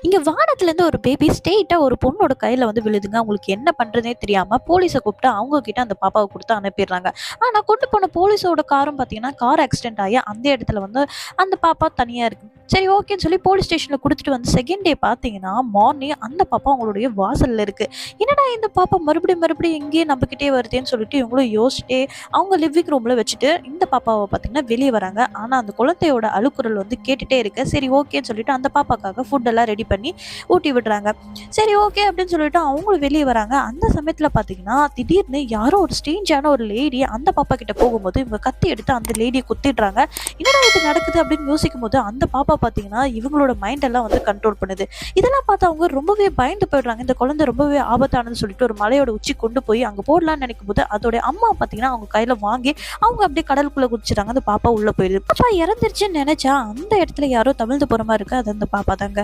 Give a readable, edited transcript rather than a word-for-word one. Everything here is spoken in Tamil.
இங்க வானத்துல இருந்து ஒரு பேபி ஸ்ட்ரெயிட்டா ஒரு பொண்ணோட கையில வந்து விழுதுங்க. அவங்களுக்கு என்ன பண்றதுன்னே தெரியாம போலீஸ கூப்பிட்டு அவங்க கிட்ட அந்த பாப்பாவ குடுத்து அனுப்பிடுறாங்க. ஆனா கொண்டு போன போலீஸோட காரும் பார்த்தீங்கன்னா, கார் ஆக்சிடென்ட் ஆகி அந்த இடத்துல வந்து அந்த பாப்பா தனியா இருக்கு. சரி ஓகேன்னு சொல்லி போலீஸ் ஸ்டேஷன்ல குடுத்துட்டு வந்து செகண்ட் டே பார்த்தீங்கன்னா, மார்னிங் அந்த பாப்பா அவங்களுடைய வாசல்ல இருக்கு. என்னடா இந்த பாப்பா மறுபடியும் இங்கேயே நம்மகிட்டயே வருதேன்னு சொல்லிட்டு இவங்களும் யோசிச்சுட்டே அவங்க லிவிங் ரூம்ல வச்சுட்டு இந்த பாப்பாவ பார்த்தீங்கன்னா வெளிய வராங்க. ஆனா அந்த குழந்தையோட அழுகுரல் வந்து கேட்டுட்டே இருக்கு. சரி ஓகேன்னு சொல்லிட்டு அந்த பாப்பாக்காக ஃபுட் எல்லாம் ரெடி பண்ணி ஊட்டி விடுறாங்க. சரி ஓகே அப்படின்னு சொல்லிட்டு அவங்களும் வெளிய வராங்க. அந்த சமயத்துல பார்த்தீங்கன்னா, திடீர்னு யாரோ ஒரு ஸ்ட்ரேஞ்சான ஒரு லேடி அந்த பாப்பா கிட்ட போகும்போது இவங்க கத்தி எடுத்து அந்த லேடிய குத்திடுறாங்க. என்னடா இது நடக்குது அப்படின்னு யோசிக்கும்போது அந்த பாப்பா பார்த்தீங்கன்னா, இவங்களோட மைண்ட் எல்லாம் வந்து கண்ட்ரோல் பண்ணுது. இதெல்லாம் பார்த்து அவங்க ரொம்பவே பயந்து போயிடுறாங்க. இந்த குழந்தை ரொம்பவே ஆபத்தானதுன்னு சொல்லிட்டு ஒரு மலையோட உச்சி கொண்டு போய் அங்க போடலாம்னு நினைக்கும்போது அதோட அம்மா பார்த்தீங்கன்னா, அவங்க கையில வாங்கி அவங்க அப்படியே கடலுக்குள்ள குதிச்சுறாங்க. அந்த பாப்பா உள்ள போயிடுது. பாப்பா இறந்துருச்சுன்னு நினைச்சா அந்த இடத்துல யாரோ தவிழ்ந்து போற மாதிரி இருக்கு. அது அந்த பாப்பா தாங்க.